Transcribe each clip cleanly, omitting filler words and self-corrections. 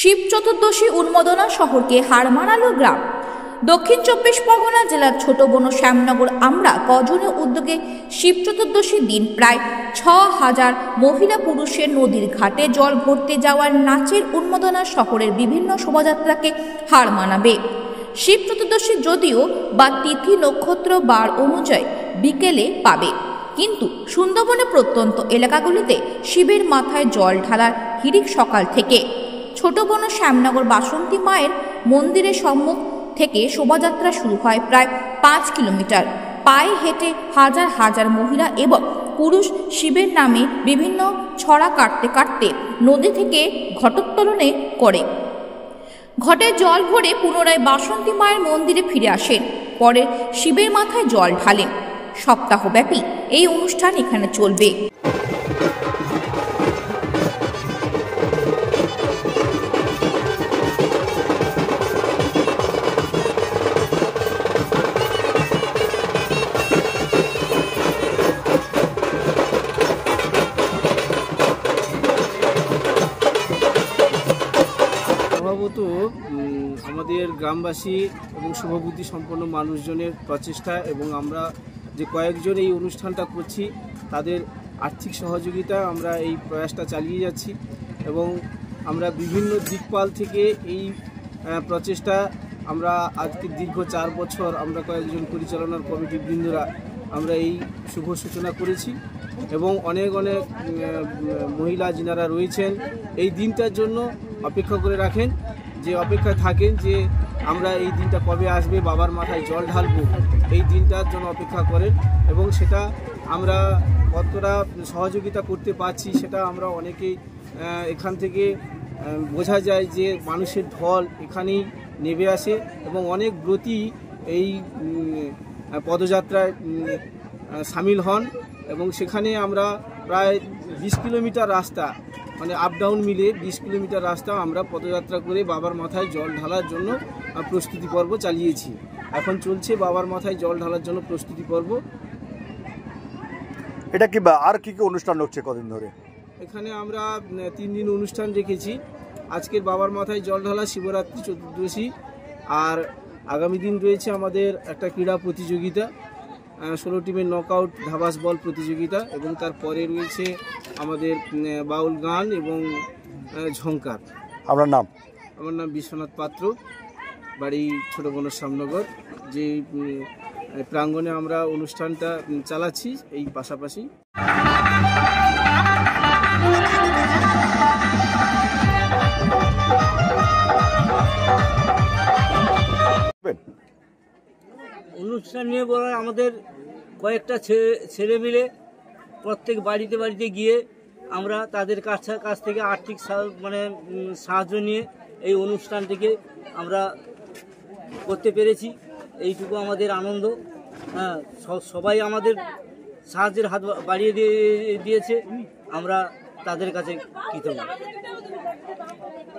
শিব চতুর্দশী উন্মোদনা শহরকে হার মানালো গ্রাম। দক্ষিণ চব্বিশ পরগনা জেলার ছোট বন শ্যামনগর আমরা কজনের উদ্যোগে শিব চতুর্দশীর দিন প্রায় ৬,০০০ মহিলা পুরুষের নদীর ঘাটে জল ভরতে যাওয়ার নাচের উন্মোদনা শহরের বিভিন্ন শোভাযাত্রাকে হার মানাবে। শিব চতুর্দশী যদিও বা তিথি নক্ষত্র বার অনুযায়ী বিকেলে পাবে, কিন্তু সুন্দরবনের প্রত্যন্ত এলাকাগুলিতে শিবের মাথায় জল ঢালার হিড়িক সকাল থেকে। ছোট বন শ্যামনগর বাসন্তী মায়ের মন্দিরের সম্মুখ থেকে শোভাযাত্রা শুরু হয় প্রায় ৫ কিলোমিটার। পায়ে হেঁটে হাজার হাজার মহিলা এবং পুরুষ শিবের নামে বিভিন্ন ছড়া কাটতে কাটতে নদী থেকে ঘটোত্তোলনে করে। ঘটে জল ভরে পুনরায় বাসন্তী মায়ের মন্দিরে ফিরে আসেন, পরে শিবের মাথায় জল ঢালেন। সপ্তাহব্যাপী এই অনুষ্ঠান এখানে চলবে। স্বভাবত আমাদের গ্রামবাসী এবং শুভবুদ্ধি সম্পন্ন মানুষজনের প্রচেষ্টা এবং আমরা যে কয়েকজন এই অনুষ্ঠানটা করছি তাদের আর্থিক সহযোগিতা আমরা এই প্রয়াসটা চালিয়ে যাচ্ছি এবং আমরা বিভিন্ন দিকপাল থেকে এই প্রচেষ্টা আমরা আজকে দীর্ঘ ৪ বছর আমরা কয়েকজন পরিচালনার কমিটি বৃন্দরা আমরা এই শুভ সূচনা করেছি এবং অনেক মহিলা যিনারা রয়েছেন এই দিনটার জন্য অপেক্ষা করে রাখেন, যে অপেক্ষায় থাকেন যে আমরা এই দিনটা কবে আসবে, বাবার মাথায় জল ঢালবো, এই দিনটার জন্য অপেক্ষা করেন এবং সেটা আমরা কতটা সহযোগিতা করতে পারছি সেটা আমরা অনেকেই এখান থেকে বোঝা যায় যে মানুষের ঢল এখানেই নেমে আসে এবং অনেক ব্রতী এই পদযাত্রায় সামিল হন এবং সেখানে আমরা প্রায় ২০ কিলোমিটার রাস্তা মানে আপ ডাউন মিলে ২০ কিলোমিটার রাস্তা আমরা পদযাত্রা করে বাবার মাথায় জল ঢালার জন্য প্রস্তুতি পর্ব চালিয়েছি। এখন চলছে বাবার মাথায় জল ঢালার জন্য প্রস্তুতি পর্ব। এটা কি আর কি অনুষ্ঠান হচ্ছে কদিন ধরে? এখানে আমরা ৩ দিন অনুষ্ঠান রেখেছি। আজকের বাবার মাথায় জল ঢালা, শিবরাত্রি, চতুর্দশী, আর আগামী দিন রয়েছে আমাদের একটা ক্রীড়া প্রতিযোগিতা, ১৬ টিমের নকআউট ধাবাস বল প্রতিযোগিতা এবং তারপরে রয়েছে আমাদের বাউল গান এবং ঝঙ্কার। আপনার নাম? আমার নাম বিশ্বনাথ পাত্র, বাড়ি ছোট বন শ্যামনগর। যে প্রাঙ্গণে আমরা অনুষ্ঠানটা চালাচ্ছি এই পাশাপাশি। অনুষ্ঠান নিয়ে বলা আমাদের কয়েকটা ছেলে মিলে প্রত্যেক বাড়িতে বাড়িতে গিয়ে আমরা তাদের কাছ থেকে আর্থিক সাহায্য নিয়ে এই অনুষ্ঠানটিকে আমরা করতে পেরেছি। এইটুকু আমাদের আনন্দ। হ্যাঁ, সবাই আমাদের সাহায্যের হাত বাড়িয়ে দিয়েছে, আমরা তাদের কাছে কৃতজ্ঞ।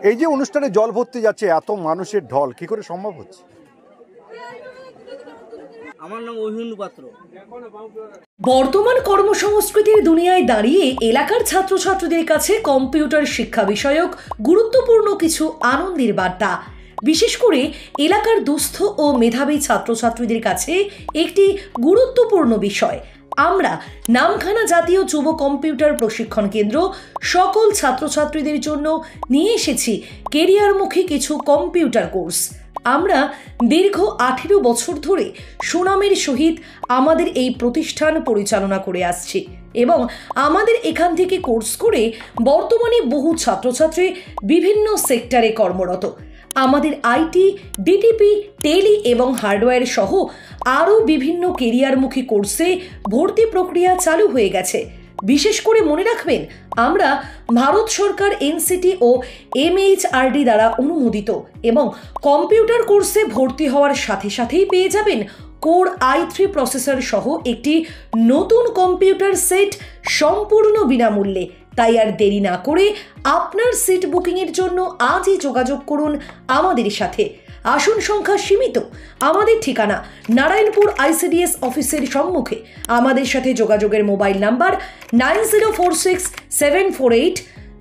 এই যে অনুষ্ঠানে জল ভর্তি যাচ্ছে, এত মানুষের ঢল কি করে সম্ভব হচ্ছে? আমার নাম অভিমন্যু পাত্র। বর্তমান কর্মসংস্কৃতির দুনিয়ায় দাঁড়িয়ে এলাকার ছাত্রছাত্রীদের কাছে কম্পিউটার শিক্ষা বিষয়ক গুরুত্বপূর্ণ কিছু আনন্দের বার্তা, বিশেষ করে এলাকার দুস্থ ও মেধাবী ছাত্রছাত্রীদের কাছে একটি গুরুত্বপূর্ণ বিষয়। আমরা নামখানা জাতীয় যুব কম্পিউটার প্রশিক্ষণ কেন্দ্র সকল ছাত্রছাত্রীদের জন্য নিয়ে এসেছি কেরিয়ারমুখী কিছু কম্পিউটার কোর্স। আমরা দীর্ঘ ১৮ বছর ধরে সুনামের সহিত আমাদের এই প্রতিষ্ঠান পরিচালনা করে আসছি এবং আমাদের এখান থেকে কোর্স করে বর্তমানে বহু ছাত্রছাত্রী বিভিন্ন সেক্টরে কর্মরত। আমাদের আইটি, ডিটিপি, টেলি এবং হার্ডওয়্যার সহ আরও বিভিন্ন কেরিয়ারমুখী কোর্সে ভর্তি প্রক্রিয়া চালু হয়ে গেছে। বিশেষ করে মনে রাখবেন, আমরা ভারত সরকার এনসিটি ও এমএইচআরডি দ্বারা অনুমোদিত এবং কম্পিউটার কোর্সে ভর্তি হওয়ার সাথে সাথেই পেয়ে যাবেন কোর i3 প্রসেসর সহ একটি নতুন কম্পিউটার সেট সম্পূর্ণ বিনামূল্যে। তাই আর দেরি না করে আপনার সিট বুকিংয়ের জন্য আজই যোগাযোগ করুন আমাদের সাথে। আসন সংখ্যা সীমিত। আমাদের ঠিকানা নারায়ণপুর আইসিডিএস অফিসের সম্মুখে। আমাদের সাথে যোগাযোগের মোবাইল নাম্বার 90467480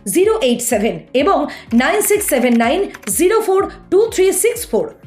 087 এবং 9679042364।